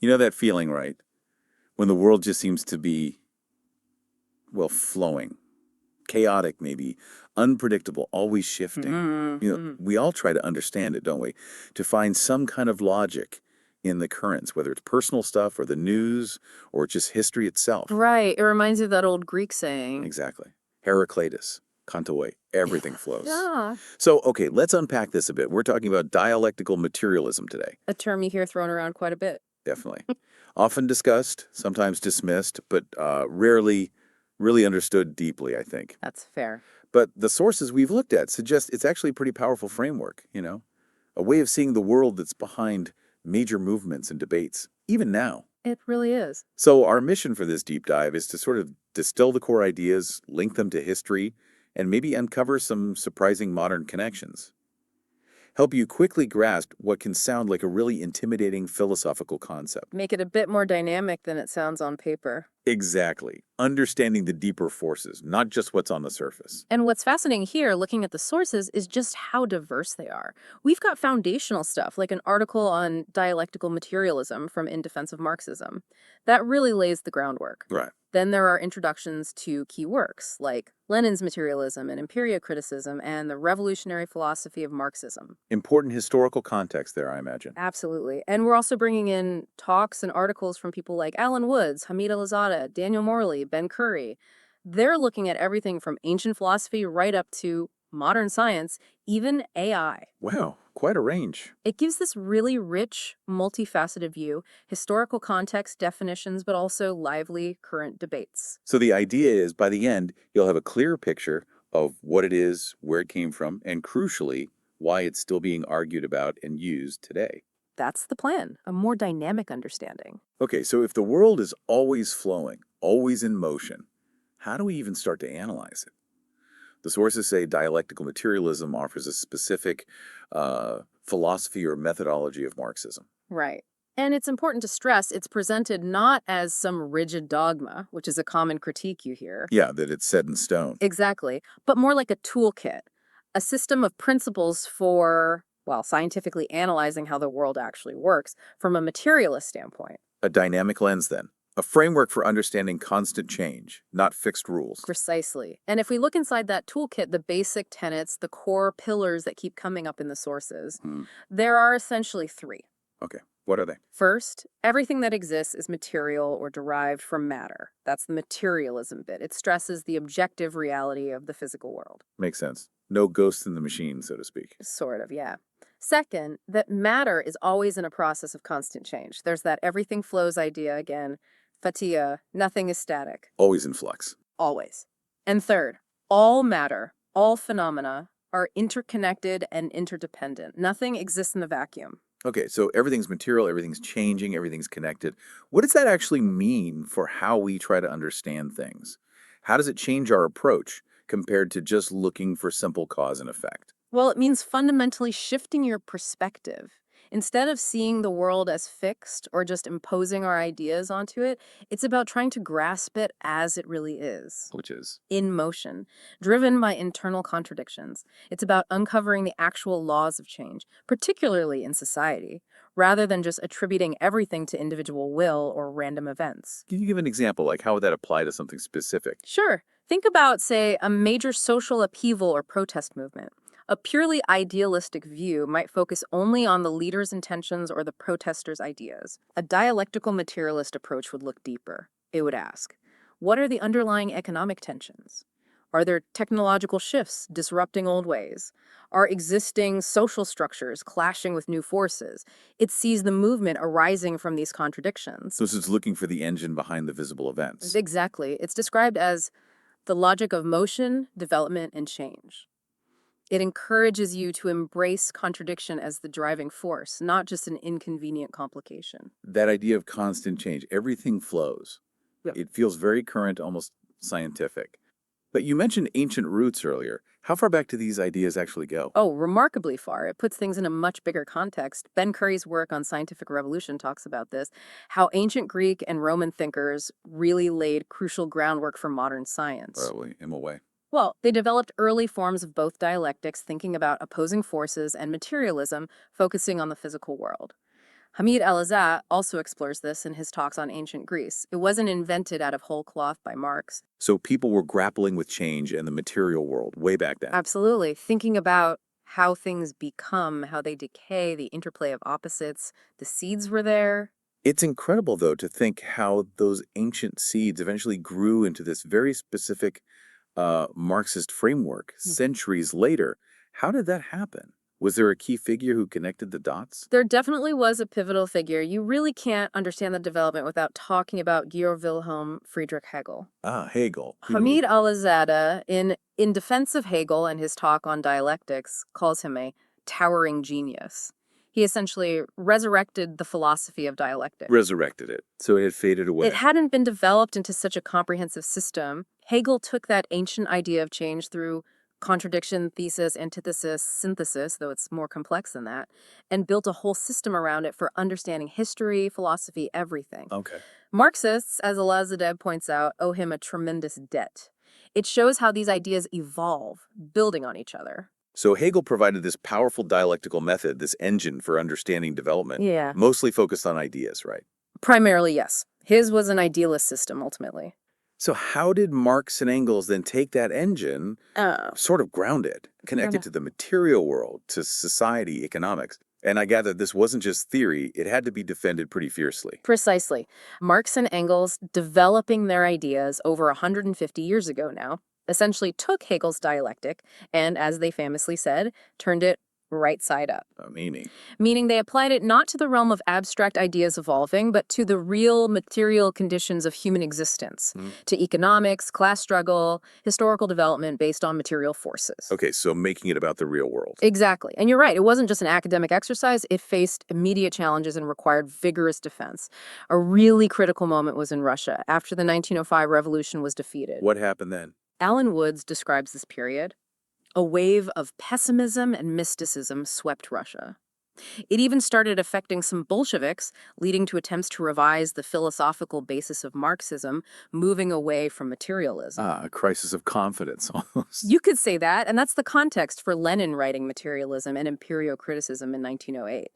You know that feeling, right? When the world just seems to be, well, flowing, chaotic maybe, unpredictable, always shifting. Mm-hmm. We all try to understand it, don't we? To find some kind of logic in the currents, whether it's personal stuff or the news or just history itself. Right. It reminds you of that old Greek saying. Exactly. Heraclitus, Kantoi, everything flows. Yeah. So, okay, let's unpack this a bit. We're talking about dialectical materialism today. A term you hear thrown around quite a bit. Definitely. Often discussed, sometimes dismissed, but rarely really understood deeply, I think. That's fair. But the sources we've looked at suggest it's actually a pretty powerful framework, a way of seeing the world that's behind major movements and debates, even now. It really is. So our mission for this deep dive is to sort of distill the core ideas, link them to history, and maybe uncover some surprising modern connections. Help you quickly grasp what can sound like a really intimidating philosophical concept. Make it a bit more dynamic than it sounds on paper. Exactly. Understanding the deeper forces, not just what's on the surface. And what's fascinating here, looking at the sources, is just how diverse they are. We've got foundational stuff, like an article on dialectical materialism from In Defense of Marxism. That really lays the groundwork. Right. Then there are introductions to key works, like Lenin's Materialism and Empiria Criticism and the Revolutionary Philosophy of Marxism. Important historical context there, I imagine. Absolutely. And we're also bringing in talks and articles from people like Alan Woods, Hamid Alazada, Daniel Morley, Ben Curry. They're looking at everything from ancient philosophy right up to modern science, even AI. Wow, quite a range. It gives this really rich, multifaceted view, historical context, definitions, but also lively current debates. So the idea is by the end, you'll have a clear picture of what it is, where it came from, and crucially, why it's still being argued about and used today. That's the plan, a more dynamic understanding. Okay, so if the world is always flowing, always in motion, how do we even start to analyze it? The sources say dialectical materialism offers a specific philosophy or methodology of Marxism. Right. And it's important to stress it's presented not as some rigid dogma, which is a common critique you hear. Yeah, that it's set in stone. Exactly. But more like a toolkit, a system of principles for, well, scientifically analyzing how the world actually works from a materialist standpoint. A dynamic lens, then. A framework for understanding constant change, not fixed rules. Precisely. And if we look inside that toolkit, the basic tenets, the core pillars that keep coming up in the sources, there are essentially three. Okay, what are they? First, everything that exists is material or derived from matter. That's the materialism bit. It stresses the objective reality of the physical world. Makes sense. No ghosts in the machine, so to speak. Sort of, yeah. Second, that matter is always in a process of constant change. There's that everything flows idea again. Fatia, nothing is static. Always in flux. Always. And third, all matter, all phenomena are interconnected and interdependent. Nothing exists in a vacuum. Okay, so everything's material, everything's changing, everything's connected. What does that actually mean for how we try to understand things? How does it change our approach compared to just looking for simple cause and effect? Well, it means fundamentally shifting your perspective. Instead of seeing the world as fixed or just imposing our ideas onto it, it's about trying to grasp it as it really is. Which is, In motion, driven by internal contradictions. It's about uncovering the actual laws of change, particularly in society, rather than just attributing everything to individual will or random events. can you give an example? Like, how would that apply to something specific? Sure, think about, say, a major social upheaval or protest movement. A purely idealistic view might focus only on the leader's intentions or the protesters' ideas. A dialectical materialist approach would look deeper. It would ask, what are the underlying economic tensions? Are there technological shifts disrupting old ways? Are existing social structures clashing with new forces? It sees the movement arising from these contradictions. So it's looking for the engine behind the visible events. Exactly. It's described as the logic of motion, development, and change. It encourages you to embrace contradiction as the driving force, not just an inconvenient complication. That idea of constant change, everything flows. Yeah. It feels very current, almost scientific. But you mentioned ancient roots earlier. How far back do these ideas actually go? Oh, remarkably far. It puts things in a much bigger context. Ben Curry's work on scientific revolution talks about this, how ancient Greek and Roman thinkers really laid crucial groundwork for modern science. Probably, in a way. Well, they developed early forms of both dialectics, thinking about opposing forces, and materialism, focusing on the physical world. Hamid al-Azad also explores this in his talks on ancient Greece. It wasn't invented out of whole cloth by Marx. So people were grappling with change and the material world way back then. Absolutely. Thinking about how things become, how they decay, the interplay of opposites, the seeds were there. It's incredible, though, to think how those ancient seeds eventually grew into this very specific Marxist framework centuries later. How did that happen? Was there a key figure who connected the dots? There definitely was a pivotal figure. You really can't understand the development without talking about Georg Wilhelm Friedrich Hegel. Ah, Hegel. Hamid al-Azada, in defense of Hegel and his talk on dialectics, calls him a towering genius. He essentially resurrected the philosophy of dialectics. Resurrected it. So it had faded away. It hadn't been developed into such a comprehensive system. Hegel took that ancient idea of change through contradiction, thesis, antithesis, synthesis, though it's more complex than that, and built a whole system around it for understanding history, philosophy, everything. Okay. Marxists, as Elazadeh points out, owe him a tremendous debt. It shows how these ideas evolve, building on each other. So Hegel provided this powerful dialectical method, this engine for understanding development, Yeah. mostly focused on ideas, right? Primarily, yes. His was an idealist system, ultimately. So how did Marx and Engels then take that engine, sort of ground it, connect it to the material world, to society, economics? And I gather this wasn't just theory, it had to be defended pretty fiercely. Precisely. Marx and Engels, developing their ideas over 150 years ago now, essentially took Hegel's dialectic and, as they famously said, turned it right side up. Meaning they applied it not to the realm of abstract ideas evolving, but to the real material conditions of human existence, to economics, class struggle, historical development based on material forces. Okay, so making it about the real world. Exactly. And you're right, it wasn't just an academic exercise, it faced immediate challenges and required vigorous defense. A really critical moment was in Russia, after the 1905 revolution was defeated. What happened then? Alan Woods describes this period. A wave of pessimism and mysticism swept Russia. It even started affecting some Bolsheviks, leading to attempts to revise the philosophical basis of Marxism, moving away from materialism. Ah, a crisis of confidence almost. You could say that, and that's the context for Lenin writing Materialism and Empirio-Criticism in 1908.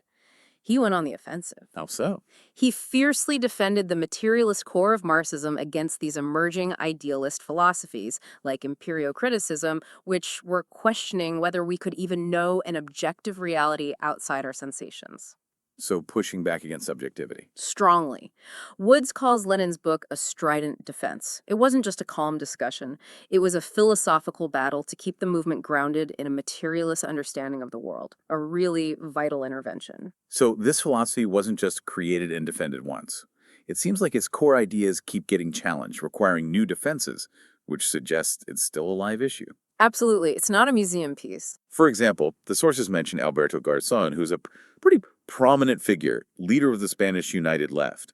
He went on the offensive. How so? He fiercely defended the materialist core of Marxism against these emerging idealist philosophies, like Empirio-Criticism, which were questioning whether we could even know an objective reality outside our sensations. So pushing back against subjectivity. Strongly. Woods calls Lenin's book a strident defense. It wasn't just a calm discussion. It was a philosophical battle to keep the movement grounded in a materialist understanding of the world, a really vital intervention. So this philosophy wasn't just created and defended once. It seems like its core ideas keep getting challenged, requiring new defenses, which suggests it's still a live issue. Absolutely. It's not a museum piece. For example, the sources mention Alberto Garzón, who's a pretty prominent figure, leader of the Spanish United Left.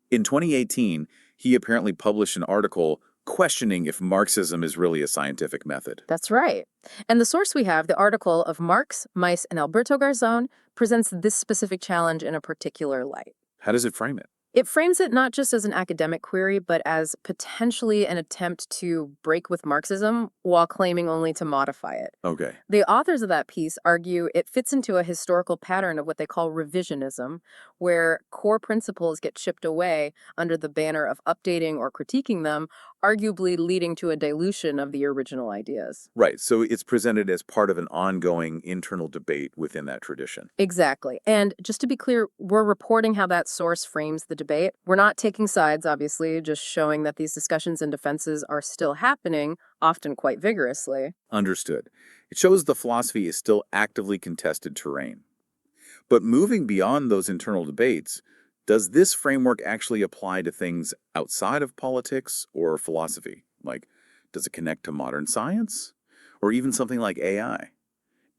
In 2018, he apparently published an article questioning if Marxism is really a scientific method. That's right. And the source we have, the article of Marx, Mies, and Alberto Garzón, presents this specific challenge in a particular light. How does it frame it? It frames it not just as an academic query, but as potentially an attempt to break with Marxism while claiming only to modify it. Okay. The authors of that piece argue it fits into a historical pattern of what they call revisionism, where core principles get chipped away under the banner of updating or critiquing them, arguably leading to a dilution of the original ideas. Right, so it's presented as part of an ongoing internal debate within that tradition. Exactly. And just to be clear, we're reporting how that source frames the debate. We're not taking sides, obviously, just showing that these discussions and defenses are still happening, often quite vigorously. Understood. It shows the philosophy is still actively contested terrain. But moving beyond those internal debates, does this framework actually apply to things outside of politics or philosophy? Like, does it connect to modern science? Or even something like AI?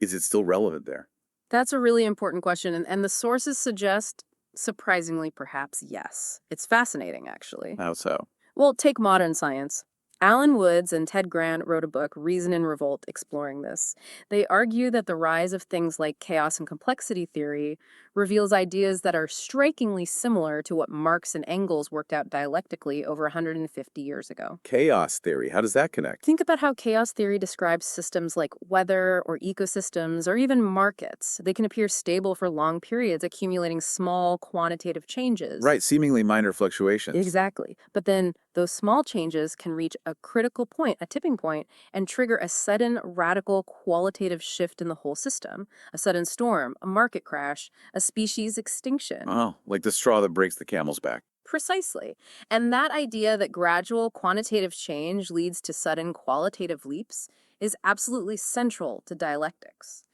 Is it still relevant there? That's a really important question, and the sources suggest, surprisingly perhaps, yes. It's fascinating, actually. How so? Well, take modern science. Alan Woods and Ted Grant wrote a book, Reason and Revolt, exploring this. They argue that the rise of things like chaos and complexity theory reveals ideas that are strikingly similar to what Marx and Engels worked out dialectically over 150 years ago. Chaos theory, how does that connect? Think about how chaos theory describes systems like weather or ecosystems or even markets. They can appear stable for long periods, accumulating small quantitative changes. Right, seemingly minor fluctuations. Exactly. But then those small changes can reach a critical point, a tipping point, and trigger a sudden, radical, qualitative shift in the whole system. A sudden storm, a market crash, a species extinction. Oh, like the straw that breaks the camel's back. Precisely. And that idea that gradual quantitative change leads to sudden qualitative leaps is absolutely central to dialectics.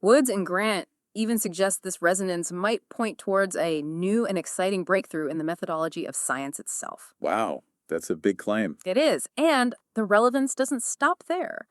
Woods and Grant even suggest this resonance might point towards a new and exciting breakthrough in the methodology of science itself. Wow, that's a big claim. It is, and the relevance doesn't stop there.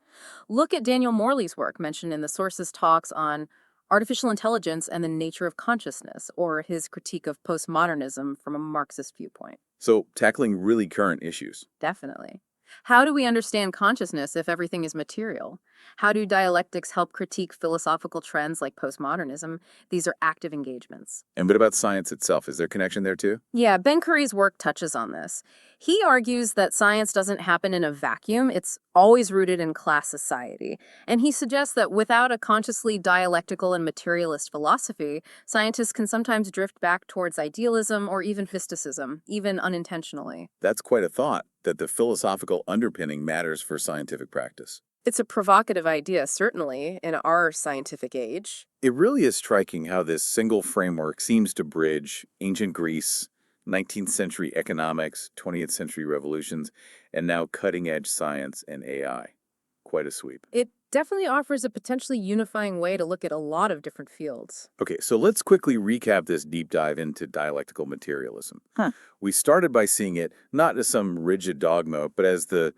Look at Daniel Morley's work mentioned in the Sources talks on artificial intelligence and the nature of consciousness, or his critique of postmodernism from a Marxist viewpoint. So, tackling really current issues. Definitely. How do we understand consciousness if everything is material? How do dialectics help critique philosophical trends like postmodernism? These are active engagements. And what about science itself? Is there connection there too? Yeah, Ben Curry's work touches on this. He argues that science doesn't happen in a vacuum, it's always rooted in class society. And he suggests that without a consciously dialectical and materialist philosophy, scientists can sometimes drift back towards idealism or even mysticism, even unintentionally. That's quite a thought, that the philosophical underpinning matters for scientific practice. It's a provocative idea, certainly, in our scientific age. It really is striking how this single framework seems to bridge ancient Greece, 19th century economics, 20th century revolutions, and now cutting-edge science and AI. Quite a sweep. It definitely offers a potentially unifying way to look at a lot of different fields. Okay, so let's quickly recap this deep dive into dialectical materialism. Huh. We started by seeing it not as some rigid dogma, but as the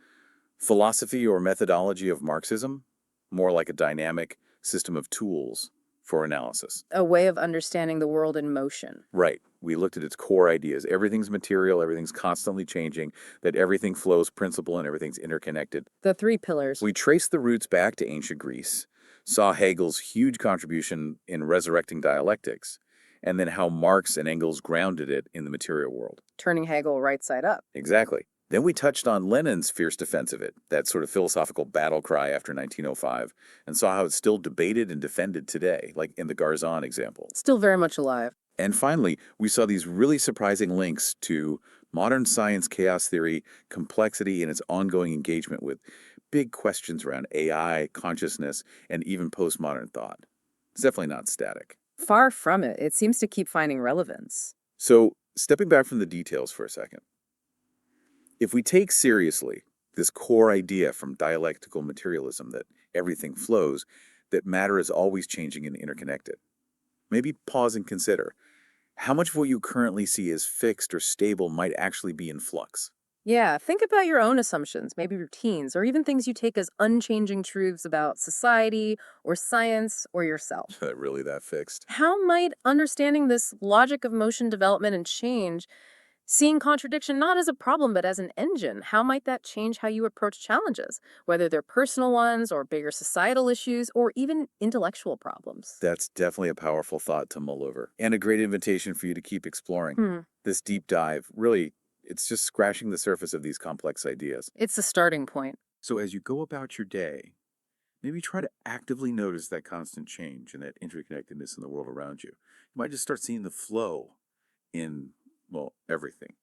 philosophy or methodology of Marxism, more like a dynamic system of tools for analysis. A way of understanding the world in motion. Right. We looked at its core ideas. Everything's material, everything's constantly changing, that everything flows principle and everything's interconnected. The three pillars. We traced the roots back to ancient Greece, saw Hegel's huge contribution in resurrecting dialectics, and then how Marx and Engels grounded it in the material world. Turning Hegel right side up. Exactly. Then we touched on Lenin's fierce defense of it, that sort of philosophical battle cry after 1905, and saw how it's still debated and defended today, like in the Garzon example. Still very much alive. And finally, we saw these really surprising links to modern science chaos theory, complexity, and its ongoing engagement with big questions around AI, consciousness, and even postmodern thought. It's definitely not static. Far from it. It seems to keep finding relevance. So, stepping back from the details for a second, if we take seriously this core idea from dialectical materialism that everything flows, that matter is always changing and interconnected, maybe pause and consider how much of what you currently see as fixed or stable might actually be in flux. Yeah, think about your own assumptions, maybe routines, or even things you take as unchanging truths about society or science or yourself. Really that fixed? How might understanding this logic of motion development and change, seeing contradiction not as a problem but as an engine, how might that change how you approach challenges, whether they're personal ones or bigger societal issues or even intellectual problems? That's definitely a powerful thought to mull over, and a great invitation for you to keep exploring. Hmm. This deep dive, really, it's just scratching the surface of these complex ideas. It's the starting point. So as you go about your day, maybe try to actively notice that constant change and that interconnectedness in the world around you. You might just start seeing the flow in, well, everything.